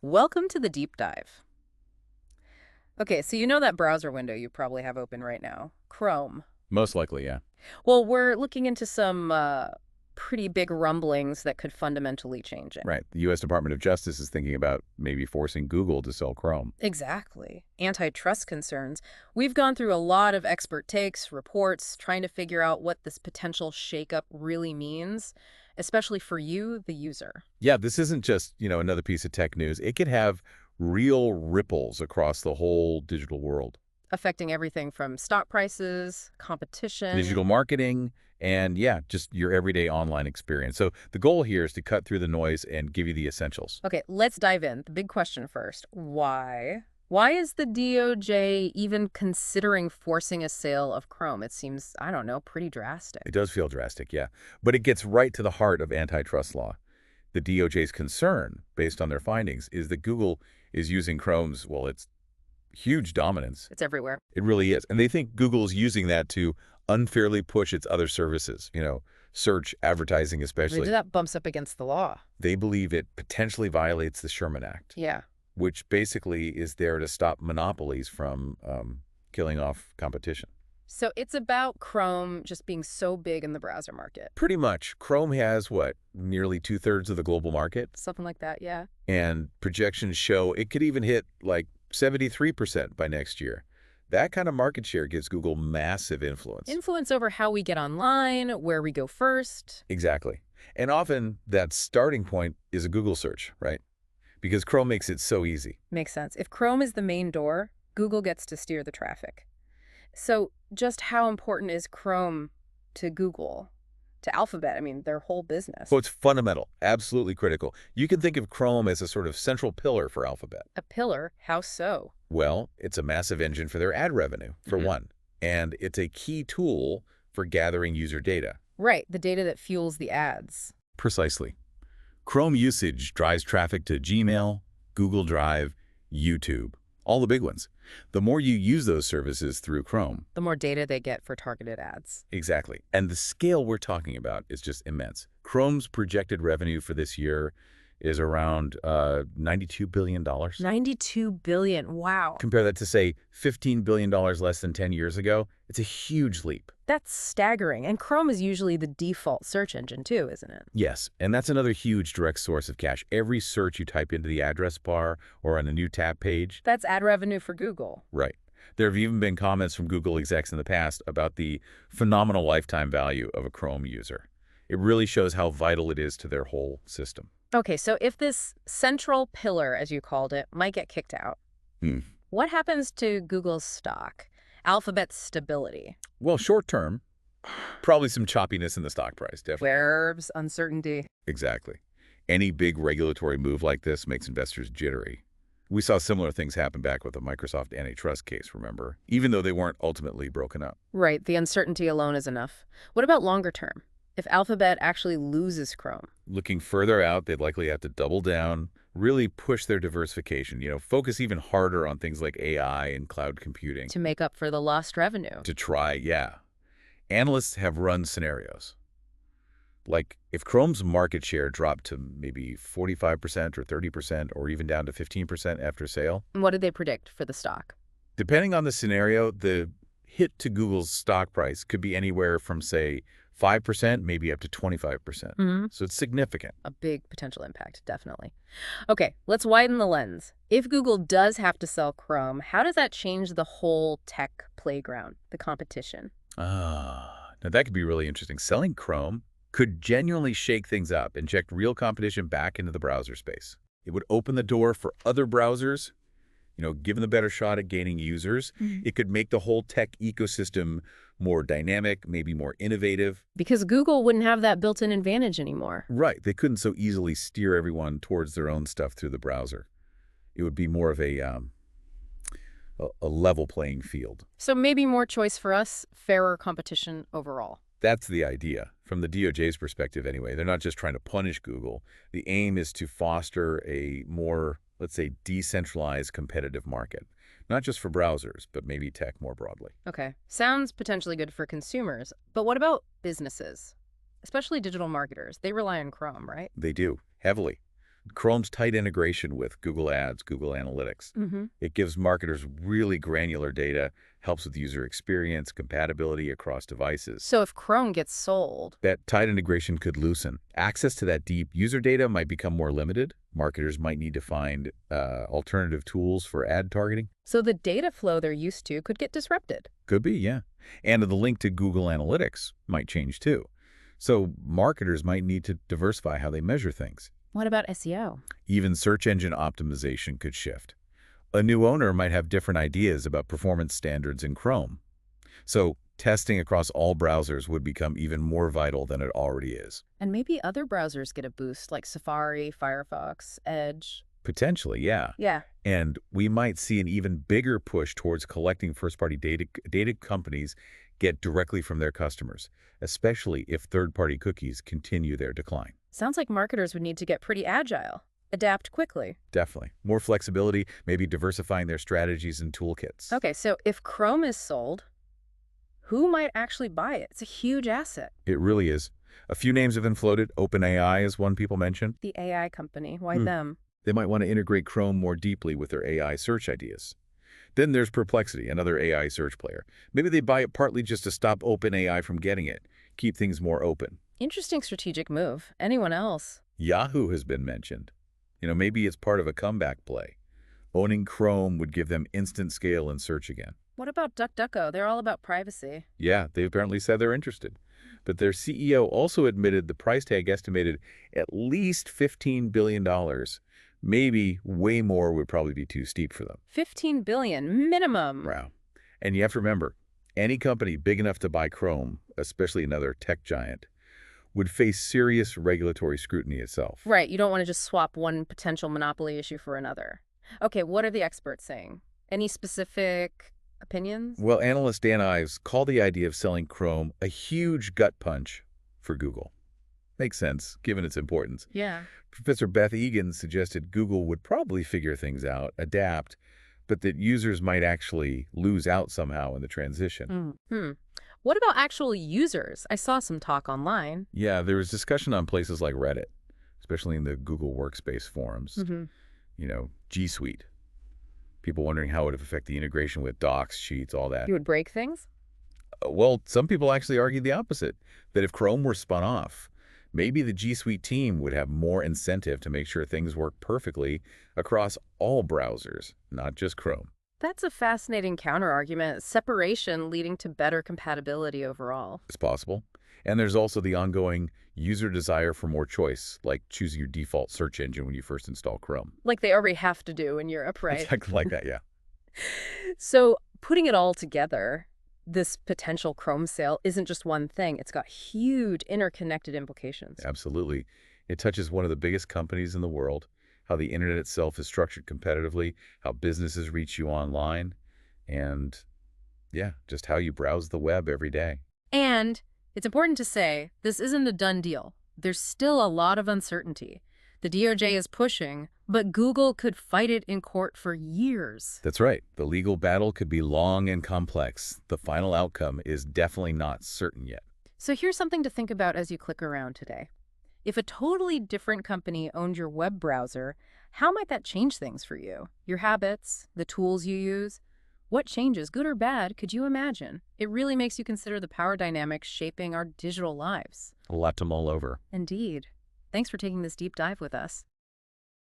Welcome to the deep dive. Okay, so you know that browser window you probably have open right now, Chrome. Most likely, yeah. Well, we're looking into some pretty big rumblings that could fundamentally change it. Right. The U.S. Department of Justice is thinking about maybe forcing Google to sell Chrome. Exactly. Antitrust concerns. We've gone through a lot of expert takes, reports, trying to figure out what this potential shakeup really means, especially for you, the user. Yeah, this isn't just, another piece of tech news. It could have real ripples across the whole digital world. Affecting everything from stock prices, competition. Digital marketing, and yeah, just your everyday online experience. So the goal here is to cut through the noise and give you the essentials. Okay, let's dive in. The big question first. Why? Why is the DOJ even considering forcing a sale of Chrome? It seems, I don't know, pretty drastic. It does feel drastic, yeah. But it gets right to the heart of antitrust law. The DOJ's concern, based on their findings, is that Google is using Chrome's, well, its huge dominance. It's everywhere. It really is. And they think Google's using that to unfairly push its other services, search, advertising especially. That bumps up against the law. They believe it potentially violates the Sherman Act, Yeah. which basically is there to stop monopolies from killing off competition. So it's about Chrome just being so big in the browser market. Pretty much. Chrome has, what, nearly two-thirds of the global market? Something like that, yeah. And projections show it could even hit like 73% by next year. That kind of market share gives Google massive influence. Influence over how we get online, where we go first. Exactly. And often that starting point is a Google search, right? Because Chrome makes it so easy. Makes sense. If Chrome is the main door, Google gets to steer the traffic. So just how important is Chrome to Google, to Alphabet? I mean, their whole business. Well, it's fundamental, absolutely critical. You can think of Chrome as a sort of central pillar for Alphabet. A pillar? How so? Well, it's a massive engine for their ad revenue, for one. And it's a key tool for gathering user data. Right, the data that fuels the ads. Precisely. Chrome usage drives traffic to Gmail, Google Drive, YouTube, all the big ones. The more you use those services through Chrome, The more data they get for targeted ads. exactly. And the scale we're talking about is just immense. Chrome's projected revenue for this year is around $92 billion. $92 billion. Wow. Compare that to, say, $15 billion less than 10 years ago. It's a huge leap. That's staggering. And Chrome is usually the default search engine too, isn't it? Yes, and that's another huge direct source of cash. Every search you type into the address bar or on a new tab page. That's ad revenue for Google. Right. There have even been comments from Google execs in the past about the phenomenal lifetime value of a Chrome user. It really shows how vital it is to their whole system. Okay, so if this central pillar, as you called it, might get kicked out, what happens to Google's stock? Alphabet's stability? Well, short term, probably some choppiness in the stock price, definitely. Verbs, uncertainty. Exactly. Any big regulatory move like this makes investors jittery. We saw similar things happen back with the Microsoft antitrust case, remember? Even though they weren't ultimately broken up. Right, the uncertainty alone is enough. What about longer term? If Alphabet actually loses Chrome? Looking further out, they'd likely have to double down, really push their diversification, focus even harder on things like AI and cloud computing. To make up for the lost revenue. To try, yeah. Analysts have run scenarios. Like if Chrome's market share dropped to maybe 45% or 30% or even down to 15% after sale. And what did they predict for the stock? Depending on the scenario, the hit to Google's stock price could be anywhere from, say, 5%, maybe up to 25%. So it's significant. A big potential impact, definitely. Okay, let's widen the lens. If Google does have to sell Chrome, how does that change the whole tech playground, the competition? Now that could be really interesting. Selling Chrome could genuinely shake things up, inject real competition back into the browser space. It would open the door for other browsers, give them a better shot at gaining users. It could make the whole tech ecosystem more dynamic, maybe more innovative. Because Google wouldn't have that built-in advantage anymore. Right. They couldn't so easily steer everyone towards their own stuff through the browser. It would be more of a level playing field. So maybe more choice for us, fairer competition overall. That's the idea. From the DOJ's perspective anyway, they're not just trying to punish Google. The aim is to foster a more, let's say, decentralized competitive market. Not just for browsers, but maybe tech more broadly. Okay. Sounds potentially good for consumers. But what about businesses? Especially digital marketers. They rely on Chrome, right? They do, heavily. Chrome's tight integration with Google Ads, Google Analytics. Mm-hmm. It gives marketers really granular data, helps with user experience, compatibility across devices. So if Chrome gets sold, That tight integration could loosen. Access to that deep user data might become more limited. Marketers might need to find alternative tools for ad targeting. so the data flow they're used to could get disrupted. Could be, yeah. And the link to Google Analytics might change too. So marketers might need to diversify how they measure things. What about SEO? Even search engine optimization could shift. A new owner might have different ideas about performance standards in Chrome. So testing across all browsers would become even more vital than it already is. And maybe other browsers get a boost, like Safari, Firefox, Edge. Potentially, yeah. Yeah. And we might see an even bigger push towards collecting first-party data companies get directly from their customers, especially if third-party cookies continue their decline. Sounds like marketers would need to get pretty agile, adapt quickly. Definitely. More flexibility, maybe diversifying their strategies and toolkits. Okay, so if Chrome is sold, who might actually buy it? It's a huge asset. It really is. A few names have been floated. OpenAI is one people mentioned. The AI company, why Hmm. them? They might want to integrate Chrome more deeply with their AI search ideas. Then there's Perplexity, another AI search player. Maybe they buy it partly just to stop OpenAI from getting it, keep things more open. Interesting strategic move. Anyone else? Yahoo has been mentioned. Maybe it's part of a comeback play. Owning Chrome would give them instant scale in search again. What about DuckDuckGo? They're all about privacy. Yeah, they apparently said they're interested. But their CEO also admitted the price tag estimated at least $15 billion. Maybe way more would probably be too steep for them. 15 billion minimum. Wow. And you have to remember, any company big enough to buy Chrome, especially another tech giant, would face serious regulatory scrutiny itself. Right, you don't want to just swap one potential monopoly issue for another. Okay, what are the experts saying? Any specific opinions? Well, analyst Dan Ives called the idea of selling Chrome a huge gut punch for Google. Makes sense, given its importance. Yeah. Professor Beth Egan suggested Google would probably figure things out, adapt, but that users might actually lose out somehow in the transition. What about actual users? I saw some talk online. Yeah, there was discussion on places like Reddit, especially in the Google Workspace forums. G Suite. People wondering how it would affect the integration with Docs, Sheets, all that. You would break things? Well, some people actually argue the opposite, that if Chrome were spun off, maybe the G Suite team would have more incentive to make sure things work perfectly across all browsers, not just Chrome. That's a fascinating counterargument. Separation leading to better compatibility overall. It's possible. And there's also the ongoing user desire for more choice, like choosing your default search engine when you first install Chrome. Like they already have to do in Europe, right? Exactly like that, yeah. So putting it all together, this potential Chrome sale isn't just one thing. It's got huge interconnected implications. Absolutely. It touches one of the biggest companies in the world, how the internet itself is structured competitively, how businesses reach you online, and yeah, just how you browse the web every day. And it's important to say, this isn't a done deal. There's still a lot of uncertainty. The DOJ is pushing, but Google could fight it in court for years. That's right. The legal battle could be long and complex. The final outcome is definitely not certain yet. So here's something to think about as you click around today. If a totally different company owned your web browser, how might that change things for you? Your habits, the tools you use? What changes, good or bad, could you imagine? It really makes you consider the power dynamics shaping our digital lives. A lot to mull over. Indeed. Thanks for taking this deep dive with us.